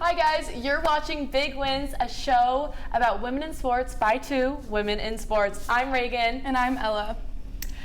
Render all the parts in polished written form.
Hi guys, you're watching Big Wins, a show about women in sports by two women in sports. I'm Reagan. And I'm Ella.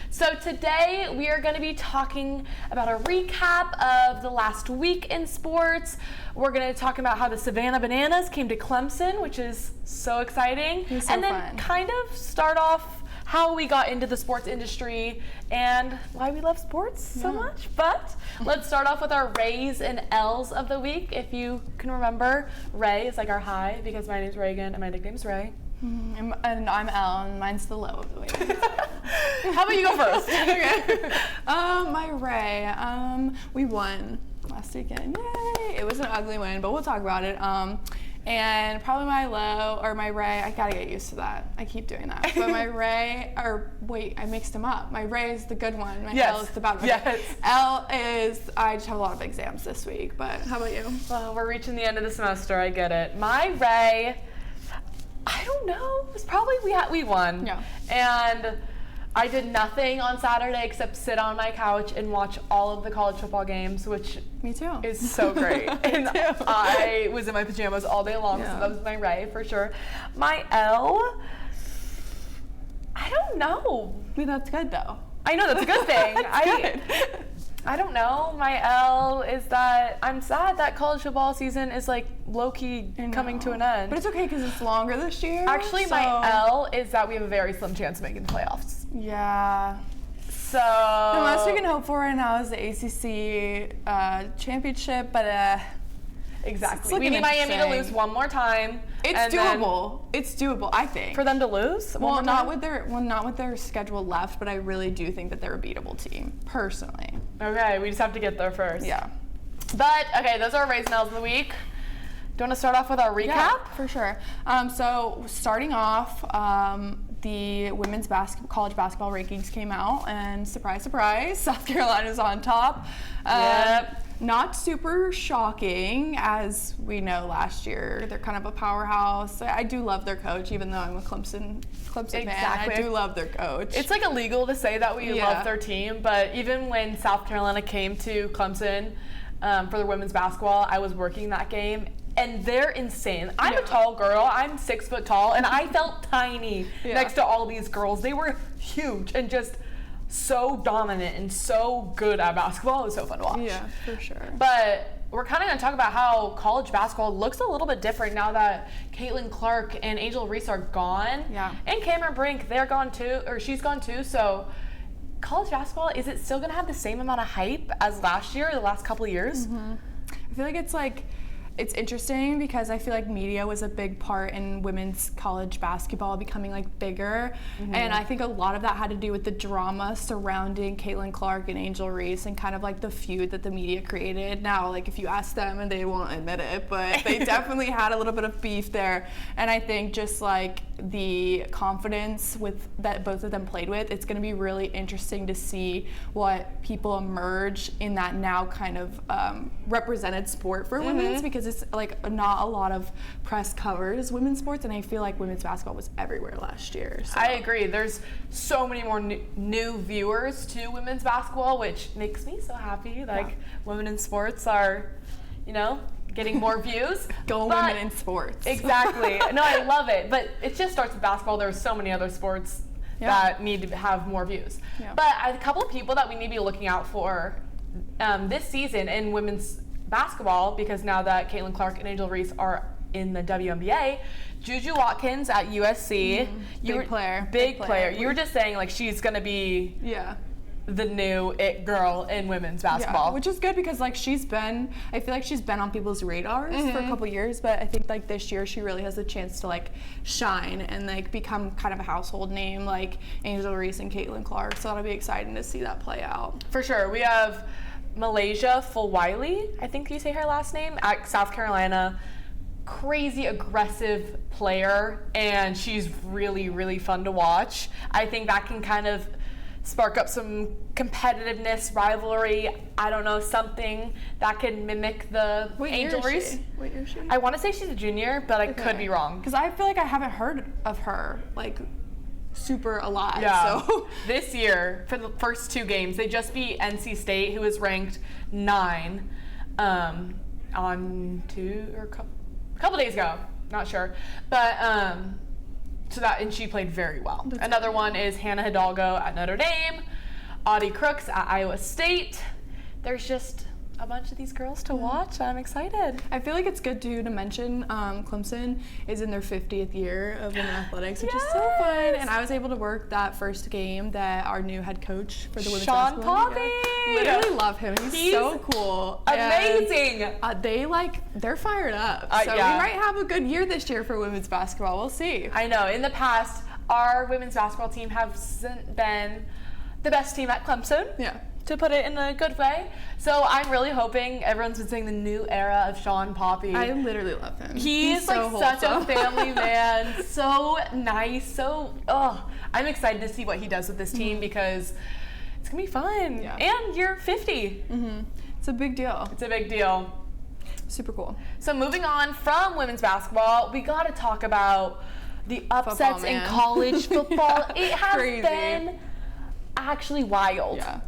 So today we are going to be talking about a recap of the last week in sports. We're going to talk about how the Savannah Bananas came to Clemson, which is so exciting. It was so and then fun. kind of start off how we got into the sports industry and why we love sports so much. But let's start off with our Rays and L's of the week. If you can remember, Ray is like our high because my name's Reagan and my nickname's Ray. And I'm Elle, and mine's the low of the week. How about you go first? Okay. My Ray, we won last weekend. Yay! It was an ugly win, but we'll talk about it. And probably my low, or my Ray, I gotta get used to that. I keep doing that. But my Ray, or wait, I mixed them up. My Ray is the good one. My L is the bad one. Yes. L is, I just have a lot of exams this week, but how about you? Well, we're reaching the end of the semester, I get it. My Ray, I don't know, it was probably we won. Yeah. And I did nothing on Saturday except sit on my couch and watch all of the college football games, which Me too. is so great. And I was in my pajamas all day long, so that was my Ray for sure. My L, I don't know. I mean, that's good though. I know, that's a good thing. Good. I don't know. My L is that I'm sad that college football season is like low-key coming to an end. But it's okay because it's longer this year. Actually, so. my L is that we have a very slim chance of making the playoffs. Yeah. So The most we can hope for right now is the ACC championship, but exactly. We need Miami to lose one more time. It's doable. It's doable, I think. For them to lose? Well, not with their schedule left, but I really do think that they're a beatable team, personally. Okay, we just have to get there first. Yeah. But okay, those are our Rays and L's of the week. Do you want to start off with our recap? Yeah, for sure. So starting off, the women's college basketball rankings came out, and surprise, surprise, South Carolina's on top. Yep. Not super shocking, as we know last year. They're kind of a powerhouse. I do love their coach, even though I'm a Clemson fan. I do love their coach. It's like illegal to say that we love their team, but even when South Carolina came to Clemson for their women's basketball, I was working that game. And they're insane. I'm a tall girl. I'm 6 foot tall, and I felt tiny next to all these girls. They were huge and just so dominant and so good at basketball. It was so fun to watch. Yeah, for sure. But we're kind of going to talk about how college basketball looks a little bit different now that Caitlin Clark and Angel Reese are gone. Yeah. And Cameron Brink, they're gone too, or she's gone too. So college basketball, is it still going to have the same amount of hype as last year, or the last couple of years? Mm-hmm. I feel like it's interesting because I feel like media was a big part in women's college basketball becoming like bigger. Mm-hmm. And I think a lot of that had to do with the drama surrounding Caitlin Clark and Angel Reese and kind of like the feud that the media created. Now, like if you ask them and they won't admit it, but they definitely had a little bit of beef there. And I think just like the confidence with that both of them played with, it's going to be really interesting to see what people emerge in that now kind of represented sport for women's, because it's like not a lot of press covers women's sports, and I feel like women's basketball was everywhere last year. So. I agree. There's so many more new viewers to women's basketball, which makes me so happy. Like women in sports are, getting more views. Women in sports. Exactly. No, I love it. But it just starts with basketball. There's so many other sports that need to have more views. Yeah. But a couple of people that we need to be looking out for this season in women's basketball, because now that Caitlin Clark and Angel Reese are in the WNBA, Juju Watkins at USC. Big player. You were just saying like she's going to be the new it girl in women's basketball. Yeah, which is good because like I feel like she's been on people's radars for a couple years, but I think like this year she really has a chance to like shine and like become kind of a household name like Angel Reese and Caitlin Clark. So that'll be exciting to see that play out. For sure. We have Malaysia Fulwiley, I think you say her last name, at South Carolina. Crazy aggressive player, and she's really, really fun to watch. I think that can kind of spark up some competitiveness, rivalry, I don't know, something that can mimic the Angel Reese. What year is she? I want to say she's a junior, but I could be wrong. Because I feel like I haven't heard of her, like, super alive. Yeah. So this year, for the first two games, they just beat NC State, who is ranked 9. on a couple days ago, not sure, but and she played very well. Another one is Hannah Hidalgo at Notre Dame, Audie Crooks at Iowa State. There's just a bunch of these girls to watch. I'm excited. I feel like it's good too to mention Clemson is in their 50th year of women athletics, which is so fun. And I was able to work that first game that our new head coach for the women's Sean basketball. Poppy. Literally love him. He's so cool. Amazing. And, they're fired up. So we might have a good year this year for women's basketball. We'll see. I know. In the past, our women's basketball team hasn't been the best team at Clemson. Yeah. To put it in a good way. So I'm really hoping everyone's been saying the new era of Sean Poppy. I literally love him. He's so like such a family man, so nice, I'm excited to see what he does with this team because it's gonna be fun. Yeah. And you're 50. Mm-hmm. It's a big deal. It's a big deal. Super cool. So moving on from women's basketball, we gotta talk about the upsets in college football. It has been actually wild. Yeah.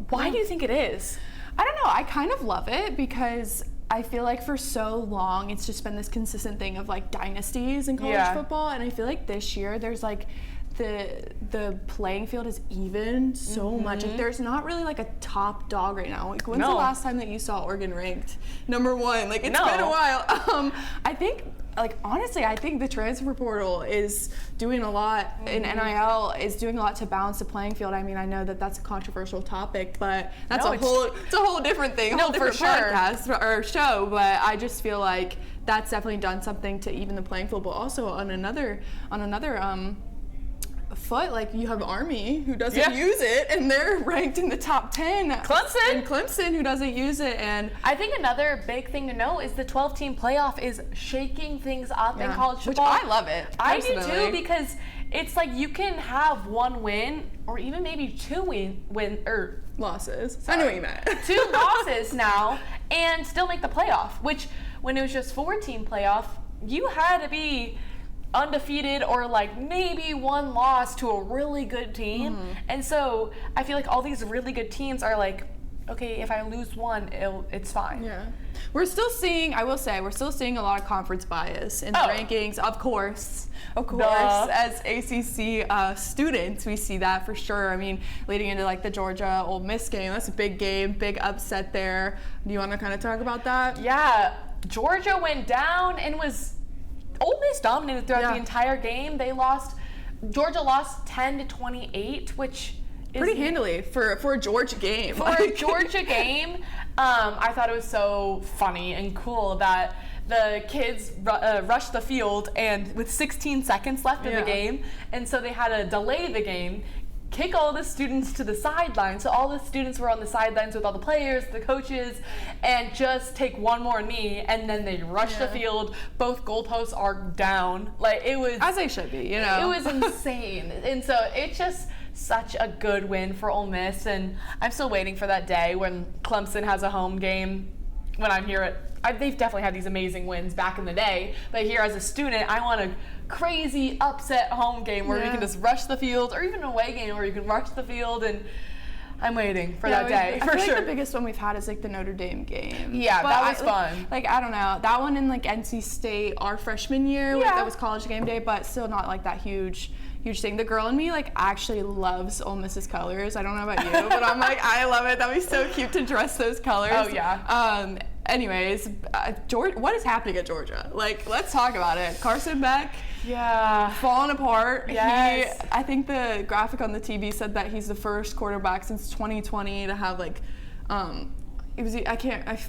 Why do you think it is? I don't know. I kind of love it because I feel like for so long it's just been this consistent thing of like dynasties in college football, and I feel like this year there's like the playing field is even so much. Like there's not really like a top dog right now. Like when's the last time that you saw Oregon ranked number 1? Like it's been a while. I think honestly, I think the transfer portal is doing a lot, and NIL is doing a lot to balance the playing field. I mean, I know that that's a controversial topic, but that's a whole different thing, a whole different podcast or show. But I just feel like that's definitely done something to even the playing field. But also on another foot, like you have Army who doesn't use it, and they're ranked in the top 10. Clemson who doesn't use it, and I think another big thing to know is the 12-team playoff is shaking things up in college football. Which I love it. I do too, because it's like you can have one win or even maybe two losses. Sorry. I know what you meant. 2 losses now and still make the playoff. Which when it was just 4-team playoff, you had to be undefeated or like maybe 1 loss to a really good team. And so I feel like all these really good teams are like, okay, if I lose 1, it's fine. Yeah. We're still seeing a lot of conference bias in the rankings, of course. As ACC students, we see that for sure. I mean, leading into like the Georgia Ole Miss game, that's a big game, big upset there. Do you want to kind of talk about that? Yeah, Georgia went down and Ole Miss dominated throughout the entire game. Georgia lost 10-28, which is pretty handily for a Georgia game. For a Georgia game, I thought it was so funny and cool that the kids rushed the field and with 16 seconds left in the game, and so they had to delay the game, kick all the students to the sidelines. So all the students were on the sidelines with all the players, the coaches, and just take one more knee, and then they rush the field. Both goalposts are down. Like it was, as they should be, you know. It was insane. And so it's just such a good win for Ole Miss, and I'm still waiting for that day when Clemson has a home game. When I'm here they've definitely had these amazing wins back in the day, but here as a student, I want a crazy upset home game where we can just rush the field, or even an away game where you can rush the field, and I'm waiting for that day, for sure. I feel like the biggest one we've had is like the Notre Dame game. Yeah, that was fun. Like, I don't know, that one in like NC State our freshman year, that was college game day, but still not like that huge thing. The girl in me like actually loves Ole Miss's colors. I don't know about you, but I'm like, I love it. That'd be so cute to dress those colors. Oh yeah. Anyways, what is happening at Georgia? Like, let's talk about it. Carson Beck. Yeah. Falling apart. Yes. I think the graphic on the TV said that he's the first quarterback since 2020 to have like, I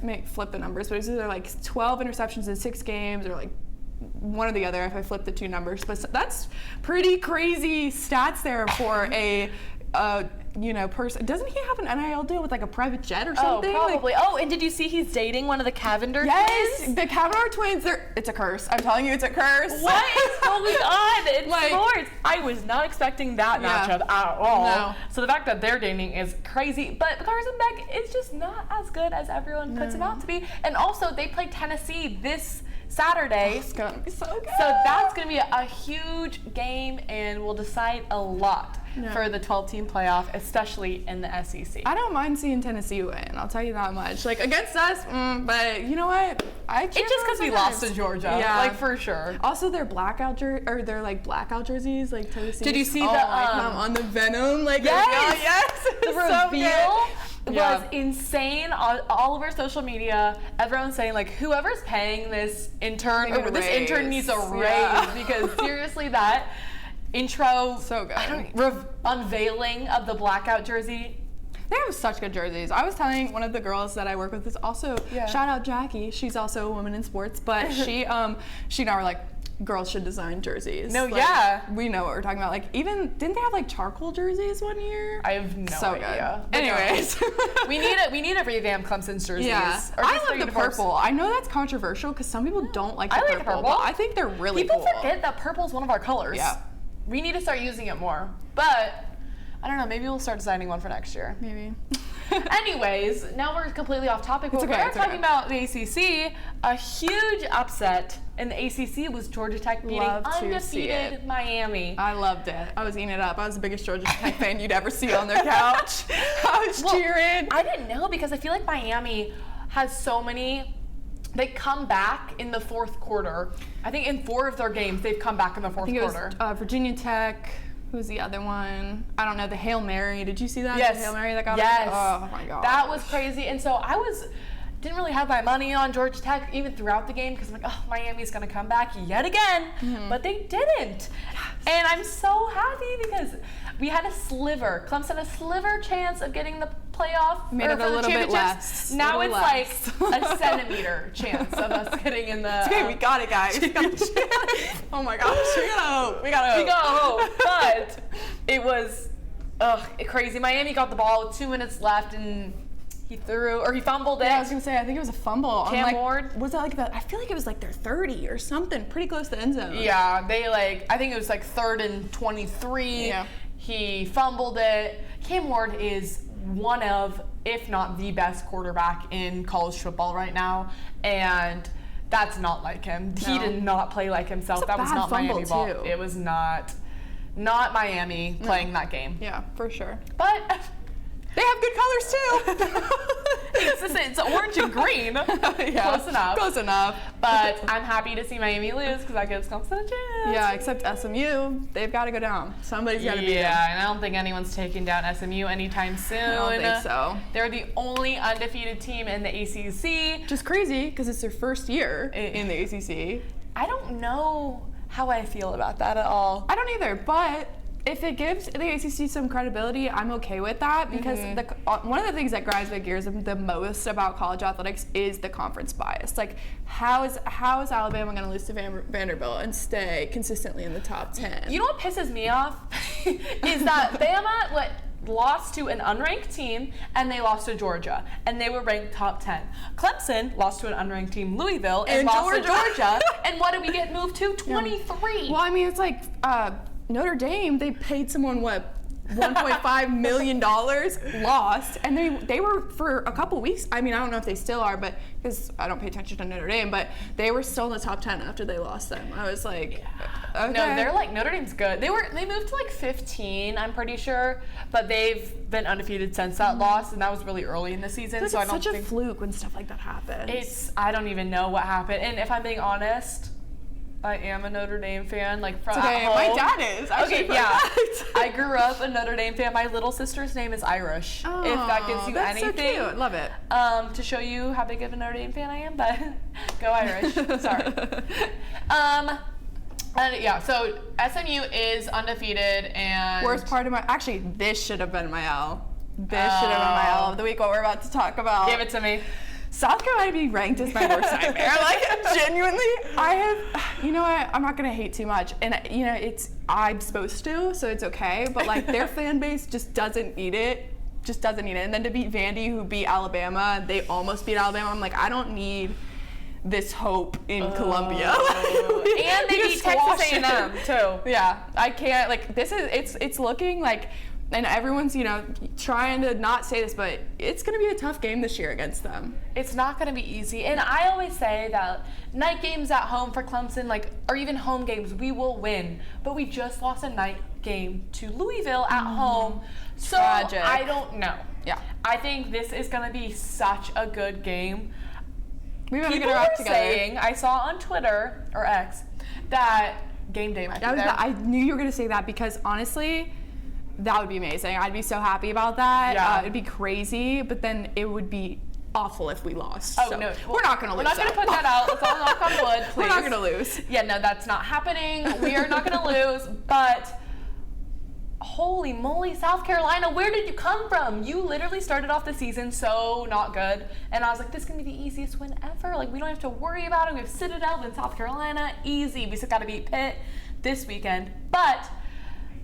may flip the numbers, but it was either like 12 interceptions in 6 games or like one or the other if I flip the 2 numbers. But that's pretty crazy stats there for a person. Doesn't he have an NIL deal with like a private jet or something? Oh, probably. And did you see he's dating one of the Cavender twins? Yes, the Cavender twins. It's a curse. I'm telling you, it's a curse. What is going on in sports? I was not expecting that matchup at all. No. So the fact that they're dating is crazy. But Carson Beck is just not as good as everyone puts him out to be. And also, they play Tennessee this Saturday. It's gonna be so good. So that's gonna be a huge game and will decide a lot. for the 12-team playoff, especially in the SEC. I don't mind seeing Tennessee win. I'll tell you that much. Like against us, but you know what? It's just because we lost to Georgia, like for sure. Also, their blackout blackout jerseys, like Tennessee. Did you see on the Venom? Like yes, the reveal. So was insane on all over social media. Everyone's saying like whoever's paying this intern or this intern needs a raise because seriously that intro so good. Unveiling of the blackout jersey. They have such good jerseys. I was telling one of the girls that I work with is also shout out Jackie. She's also a woman in sports, but she and I were like, girls should design jerseys. No, like, we know what we're talking about. Like, even didn't they have like charcoal jerseys one year? I have no idea. Good. Anyways, we need to revamp Clemson's jerseys. Yeah, I love the purple. I know that's controversial because some people don't like the purple. I like the purple. But I think they're really cool. People forget that purple is one of our colors. Yeah, we need to start using it more. But I don't know. Maybe we'll start designing one for next year. Maybe. Anyways, now we're completely off topic. But we're talking about the ACC. A huge upset in the ACC was Georgia Tech beating undefeated Miami. I loved it. I was eating it up. I was the biggest Georgia Tech fan you'd ever see on their couch. I was cheering. I didn't know because I feel like Miami has so many. They come back in the fourth quarter. I think in 4 of their games, they've come back in the fourth quarter. It was Virginia Tech. Who's the other one? I don't know. The Hail Mary. Did you see that? Yes. The Hail Mary that got Oh my god. That was crazy. And so didn't really have my money on Georgia Tech even throughout the game because I'm like, oh, Miami's gonna come back yet again. But they didn't. And I'm so happy because we had a sliver. Clemson a sliver chance of getting the playoff. Made it a little bit less. Now it's like a centimeter chance of us getting in the. It's okay, we got it, guys. Oh my gosh, we got hope. But it was crazy. Miami got the ball with 2 minutes left and he fumbled it. Yeah, I was gonna say, I think it was a fumble. Cam Ward. Was that like I feel like it was like their 30 or something, pretty close to the end zone. Yeah, I think it was like 3rd and 23. Yeah. He fumbled it. Cam Ward is one of, if not the best quarterback in college football right now, and that's not like him. No. He did not play like himself. That was not Miami ball. It was not Miami playing that game. Yeah, for sure. But they have good colors too. It's orange and green. Yeah, Close enough. But I'm happy to see Miami lose because that gives Clemson a chance. Yeah, except SMU, they've got to go down. Somebody's got to be. Yeah, and I don't think anyone's taking down SMU anytime soon. I don't think so. They're the only undefeated team in the ACC. Which is crazy because it's their first year in the ACC. I don't know how I feel about that at all. I don't either, but if it gives the ACC some credibility, I'm okay with that because one of the things that grinds my gears the most about college athletics is the conference bias. Like, how is Alabama going to lose to Vanderbilt and stay consistently in the top 10? You know what pisses me off is that Bama lost to an unranked team and they lost to Georgia and they were ranked top 10. Clemson lost to an unranked team, Louisville, and lost to Georgia. And what did we get moved to? 23. Well, I mean, it's like Notre Dame, they paid someone $1.5 million, lost, and they were for a couple weeks. I mean, I don't know if they still are, but because I don't pay attention to Notre Dame, but they were still in the top 10 after they lost them. I was like, okay. No, they're like, Notre Dame's good. They moved to like 15, I'm pretty sure, but they've been undefeated since that loss, and that was really early in the season. So I don't think it's such a fluke when stuff like that happens. I don't even know what happened, and if I'm being honest, I am a Notre Dame fan, like from at home. My dad is. Okay, yeah. I grew up a Notre Dame fan. My little sister's name is Irish. Oh, if that gives you that's anything, so cute. Love it. To show you how big of a Notre Dame fan I am, but go Irish. Sorry. And yeah, so SMU is undefeated, and worst part of this should have been my L. This should have been my L of the week. What we're about to talk about. Give it to me. South Carolina being ranked is my worst nightmare. Like, genuinely, you know what, I'm not gonna hate too much. And you know, I'm supposed to, so it's okay. But like, their fan base just doesn't need it. And then to beat Vandy, who beat Alabama, they almost beat Alabama. I'm like, I don't need this hope in Columbia. And they beat Texas A&M too. Yeah, I can't, like, it's looking like, and everyone's, you know, trying to not say this, but it's going to be a tough game this year against them. It's not going to be easy. And I always say that night games at home for Clemson, like, or even home games, we will win. But we just lost a night game to Louisville at home. So Tragic. I don't know. Yeah. I think this is going to be such a good game. We better People get our act were together. saying, I saw on Twitter, or X, that game day might be there. I knew you were going to say that because honestly, that would be amazing. I'd be so happy about that. Yeah. It'd be crazy, but then it would be awful if we lost. Oh, So no. we're not going to lose. We're not going to put that out. Let's all knock on wood, please. We're not going to lose. Yeah, no, that's not happening. We are not going to lose, but holy moly, South Carolina, where did you come from? You literally started off the season so not good, and I was like, this is going to be the easiest win ever. Like, we don't have to worry about it. We have Citadel in South Carolina. Easy. We just got to beat Pitt this weekend. But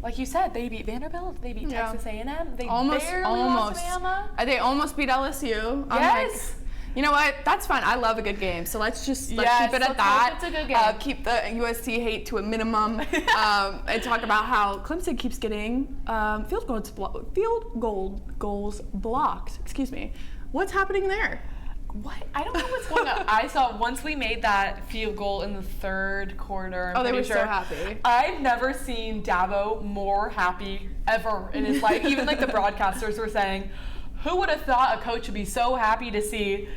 like you said, they beat Vanderbilt. They beat Texas A&M. They barely lost to Bama. They almost beat LSU. I'm Yes. like, you know what? That's fine. I love a good game. So let's Yes, keep it at let's that. hope it's a good game. Keep the USC hate to a minimum, and talk about how Clemson keeps getting field goals blocked. Excuse me. What's happening there? What? I don't know what's going on. I saw once we made that field goal in the third quarter. They were so happy. I've never seen Dabo more happy ever in his life. Even like the broadcasters were saying, who would have thought a coach would be so happy to see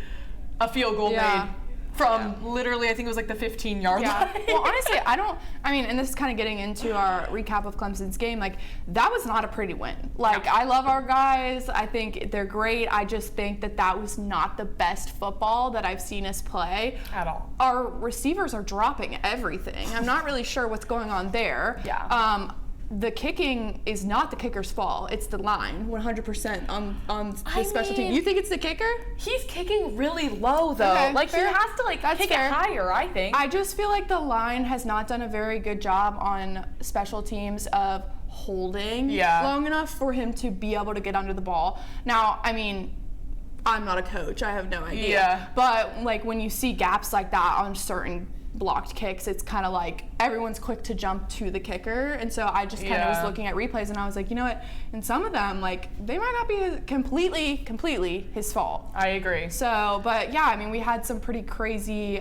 a field goal made from literally, I think it was like the 15-yard line. Well, honestly, and this is kind of getting into our recap of Clemson's game. Like, that was not a pretty win. Like, I love our guys. I think they're great. I just think that was not the best football that I've seen us play. At all. Our receivers are dropping everything. I'm not really sure what's going on there. Yeah. The kicking is not the kicker's fault. It's the line, 100% on the special team. You think it's the kicker? He's kicking really low though. Okay, like fair. he has to like That's kick fair. it higher, I think. I just feel like the line has not done a very good job on special teams of holding long enough for him to be able to get under the ball. Now, I mean, I'm not a coach. I have no idea. Yeah. But like when you see gaps like that on certain blocked kicks, it's kind of like everyone's quick to jump to the kicker, and so I just kind of was looking at replays and I was like, you know what, in some of them, like, they might not be completely his fault. I agree. So, but yeah, I mean, we had some pretty crazy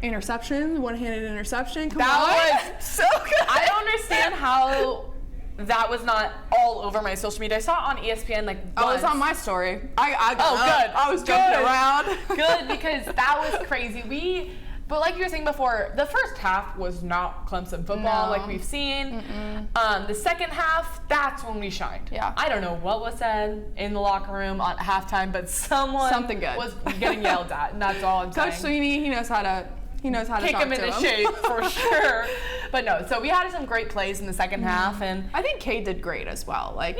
interceptions, one-handed interception. That was so good. I don't understand how that was not all over my social media. I saw it on ESPN like once. Oh, it's on my story. Good. I was jumping around. Good, because that was crazy. But like you were saying before, the first half was not Clemson football like we've seen. The second half, that's when we shined. Yeah. I don't know what was said in the locker room at halftime, but something good was getting yelled at, and that's all I'm saying. Coach Sweeney, he knows how to kick talk him into to shape for sure. But no, so we had some great plays in the second half, and I think Cade did great as well. Like,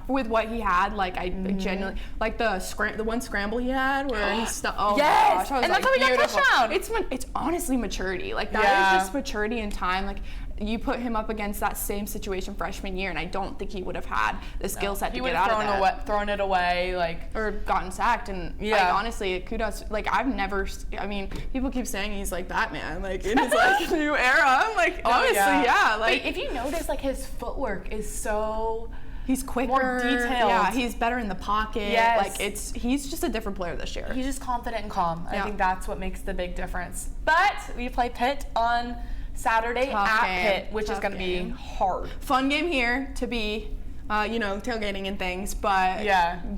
with what he had, like, I genuinely like the one scramble he had where he oh yes! my gosh, I was and like, that's how we got touchdown. It's honestly maturity. Like, that is just maturity and time. Like, you put him up against that same situation freshman year, and I don't think he would have had the skill set to get out of that. He would have thrown it away, like, or gotten sacked. And like, honestly, kudos. Like, I mean, people keep saying he's like Batman, like in his like new era. I'm like, honestly, like, but if you notice, like, his footwork is so. He's quicker, more detailed. Yeah, he's better in the pocket. Yes. Like, he's just a different player this year. He's just confident and calm. I think that's what makes the big difference. But we play Pitt on Saturday Pitt, which is going to be hard. Fun game here to be, tailgating and things, but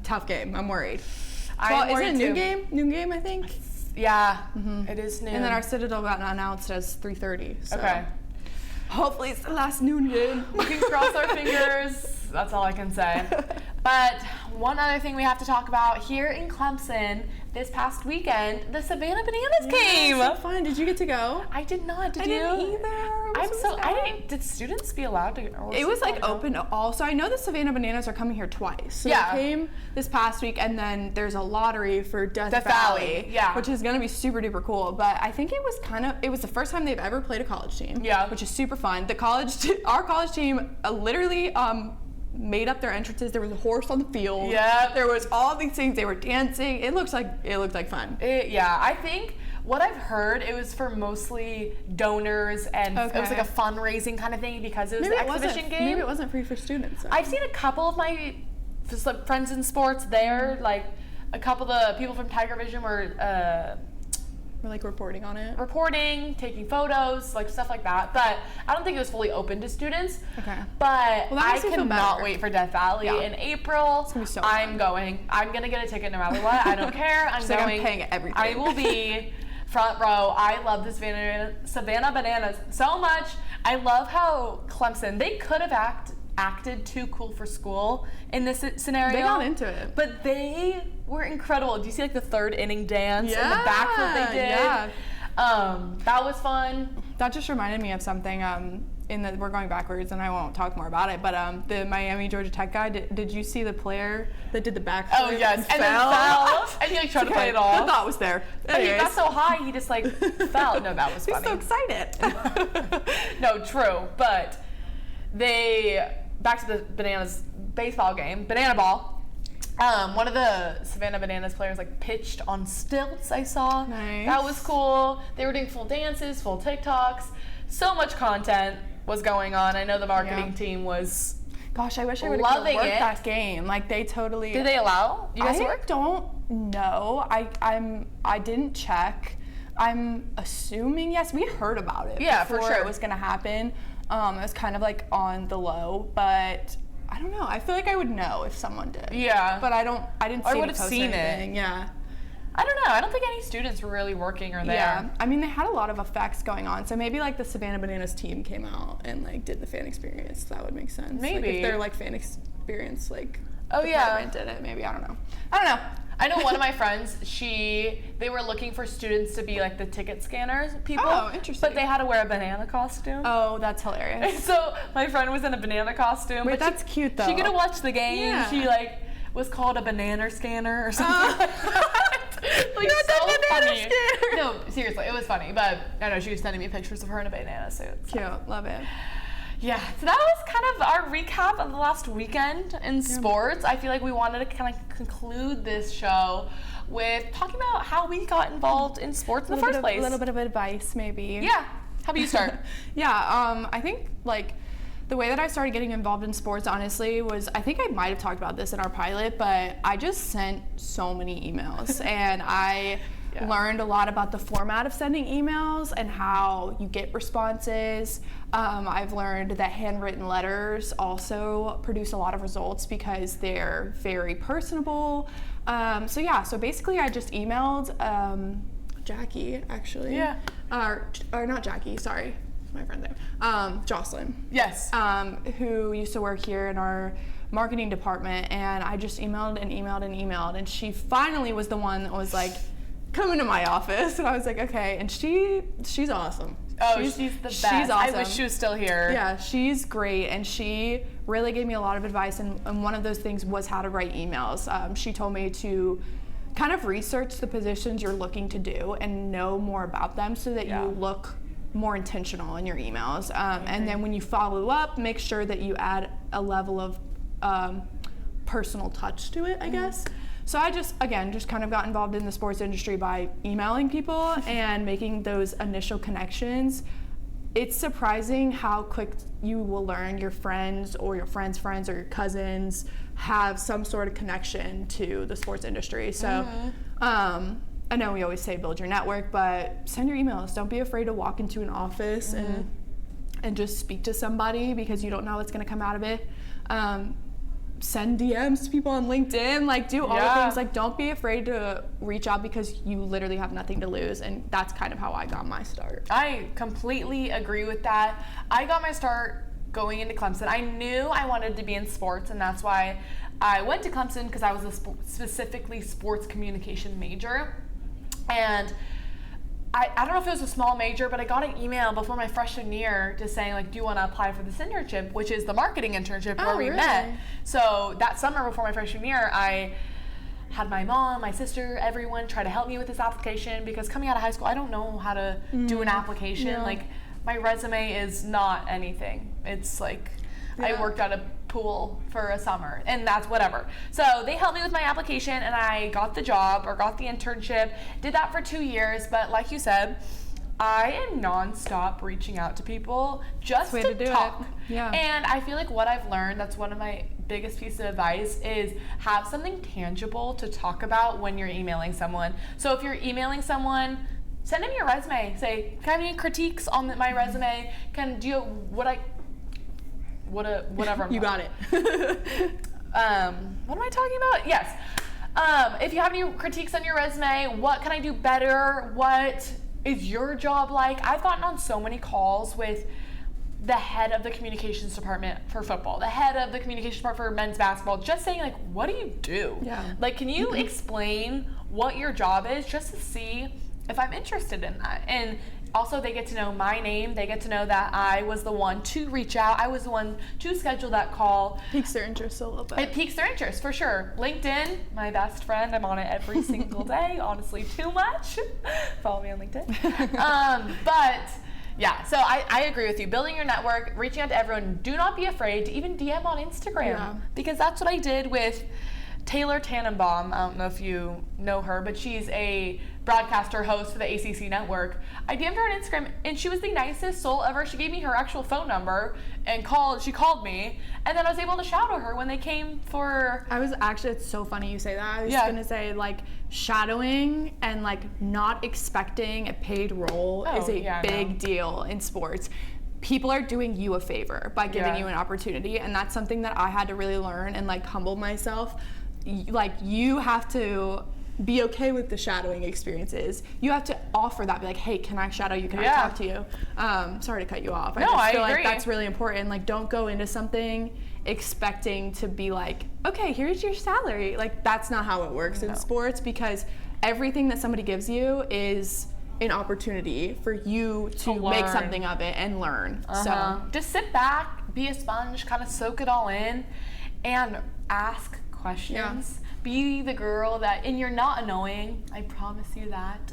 tough game. I'm worried. Well, is it a noon game? Noon game, I think. Yeah, it is noon. And then our Citadel got announced as 3:30. So. Okay. Hopefully it's the last noon game. We can cross our fingers. That's all I can say. But one other thing we have to talk about here in Clemson this past weekend, the Savannah Bananas game. So fun. Did you get to go? I did not. Did you? I didn't either. Did students be allowed to? It was like open to all. So I know the Savannah Bananas are coming here twice. So they came this past week, and then there's a lottery for Death Valley, which is going to be super duper cool. But I think it was the first time they've ever played a college team. Yeah. Which is super fun. Our college team literally made up their entrances. There was a horse on the field. Yeah. There was all these things. They were dancing. It looked like fun. I think what I've heard, it was for mostly donors, and it was like a fundraising kind of thing because it was the exhibition game. Maybe it wasn't free for students. So. I've seen a couple of my friends in sports there, like a couple of the people from Tigervision were Or like reporting on it? Reporting, taking photos, like stuff like that. But I don't think it was fully open to students. Okay. But Well, that I makes me feel cannot better. wait for Death Valley Yeah. in April. It's gonna be so I'm fun. going. I'm gonna get a ticket no matter what. I don't care. I'm She's going. like, I'm paying everything. I will be front row. I love the Savannah Bananas so much. I love how Clemson, they could have acted too cool for school in this scenario. They got into it. But they were incredible. Do you see like the third inning dance in the backfield they did? Yeah. That was fun. That just reminded me of something. We're going backwards, and I won't talk more about it. But the Miami Georgia Tech guy. Did you see the player that did the backflip? Oh yes, and then fell, and he like tried to play it off. The thought was there. But he Anyways. got so high, he just like fell. No, that was He's funny. so excited. No, true. But back to the Bananas baseball game, banana ball. One of the Savannah Bananas players like pitched on stilts. I saw. Nice. That was cool. They were doing full dances, full TikToks. So much content was going on. I know the marketing team was. Gosh, I wish I would have Loving worked it. that game. Like they totally. Did they allow you guys to I work? don't know. I didn't check. I'm assuming yes. We heard about it. Yeah, for before sure. it was gonna happen. It was kind of like on the low, but I don't know. I feel like I would know if someone did. Yeah. But I didn't see I would any have post or seen it. anything. Yeah. I don't know. I don't think any students were really working or there. Yeah. I mean, they had a lot of effects going on. So maybe like the Savannah Bananas team came out and like did the fan experience. That would make sense. Like, Maybe. if they're like fan experience, like. Oh, yeah. department did it. Maybe I don't know. I know one of my friends, they were looking for students to be like the ticket scanners people. Oh, interesting. But they had to wear a banana costume. Oh, that's And hilarious. so my friend was in a banana costume. Wait, but that's cute though. She could have watched the game. Yeah. She like was called a banana scanner or something like that. Like Not so the banana funny. scanner. No, seriously, it was funny. But I know she was sending me pictures of her in a banana suit. So. Cute, love it. Yeah, so that was kind of our recap of the last weekend in sports. I feel like we wanted to kind of conclude this show with talking about how we got involved in sports in the first place. A little bit of advice, maybe. Yeah. How about you start? Yeah, I think like the way that I started getting involved in sports, honestly, was I think I might have talked about this in our pilot, but I just sent so many emails, and I learned a lot about the format of sending emails and how you get responses. I've learned that handwritten letters also produce a lot of results because they're very personable. So basically I just emailed Jackie, actually. Yeah. Or not Jackie, sorry. My friend's name. Jocelyn. Yes. Who used to work here in our marketing department, and I just emailed and she finally was the one that was like, come into my office, and I was like, okay, and she's awesome. Oh, she's the best. She's awesome. I wish she was still here. Yeah, she's great, and she really gave me a lot of advice, and one of those things was how to write emails. She told me to kind of research the positions you're looking to do and know more about them so that you look more intentional in your emails. And then when you follow up, make sure that you add a level of personal touch to it, I guess. So I just kind of got involved in the sports industry by emailing people and making those initial connections. It's surprising how quick you will learn your friends or your friends' friends or your cousins have some sort of connection to the sports industry. So I know we always say build your network, but send your emails. Don't be afraid to walk into an office and just speak to somebody because you don't know what's going to come out of it. Send DMs to people on LinkedIn, like do all the things. Like don't be afraid to reach out because you literally have nothing to lose, and that's kind of how I got my start. I completely agree with that. I got my start going into Clemson. I knew I wanted to be in sports, and that's why I went to Clemson, because I was a specifically sports communication major. And I don't know if it was a small major, but I got an email before my freshman year just saying, like, do you want to apply for this internship, which is the marketing internship where we met. So that summer before my freshman year, I had my mom, my sister, everyone try to help me with this application, because coming out of high school, I don't know how to do an application. Yeah. Like, my resume is not anything. It's like, I worked at a pool for a summer, and that's whatever. So they helped me with my application, and I got the job, or got the internship, did that for 2 years. But like you said, I am nonstop reaching out to people just to talk. Yeah. And I feel like what I've learned, that's one of my biggest pieces of advice, is have something tangible to talk about when you're emailing someone. So if you're emailing someone, send them your resume. Say, can I have any critiques on my resume? Whatever. You got it. What am I talking about? Yes. If you have any critiques on your resume, what can I do better? What is your job like? I've gotten on so many calls with the head of the communications department for football, the head of the communications department for men's basketball, just saying like, what do you do? Yeah. Like, can you explain what your job is, just to see if I'm interested in that? And also, they get to know my name. They get to know that I was the one to reach out. I was the one to schedule that call. Piques their interest a little bit. It piques their interest, for sure. LinkedIn, my best friend. I'm on it every single day. Honestly, too much. Follow me on LinkedIn. But yeah, so I agree with you. Building your network, reaching out to everyone. Do not be afraid to even DM on Instagram. Yeah. Because that's what I did with Taylor Tannenbaum. I don't know if you know her, but she's a broadcaster host for the ACC network. I DM'd her on Instagram, and she was the nicest soul ever. She gave me her actual phone number and she called me, and then I was able to shadow her when they came for... It's so funny you say that. I was Yeah. gonna say, like, shadowing and like not expecting a paid role is a big deal in sports. People are doing you a favor by giving you an opportunity, and that's something that I had to really learn and like humble myself. Like, you have to be okay with the shadowing experiences. You have to offer that, be like, hey, can I shadow you? Can I talk to you? Sorry to cut you off. No, I just feel agree. like that's really important. Like, don't go into something expecting to be like, okay, here's your salary. Like, that's not how it works in sports, because everything that somebody gives you is an opportunity for you to make something of it and learn. So just sit back, be a sponge, kind of soak it all in, and ask questions. Yeah. Be the girl that, and you're not annoying, I promise you that.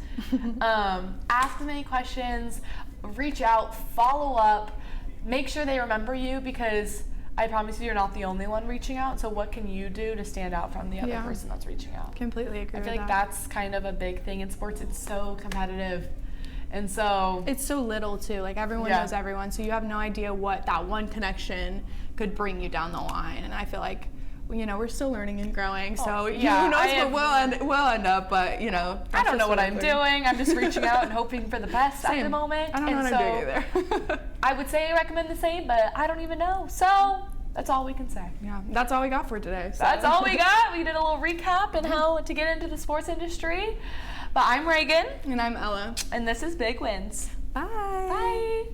Ask as many questions, reach out, follow up, make sure they remember you, because I promise you, you're not the only one reaching out. So what can you do to stand out from the other person that's reaching out? Completely agree I feel with like that. that's kind of a big thing in sports. It's so competitive. And so it's so little too. Like, everyone knows everyone, so you have no idea what that one connection could bring you down the line. And I feel like, you know, we're still learning and growing. So who knows where we'll end up, but you know, I don't know what I'm doing. I'm just reaching out and hoping for the best at the moment. I don't know what I'm doing either. I would say I recommend the same, but I don't even know. So that's all we can say. Yeah, that's all we got for today. So. That's all we got. We did a little recap and how to get into the sports industry. But I'm Reagan. And I'm Ella. And this is Big Wins. Bye. Bye.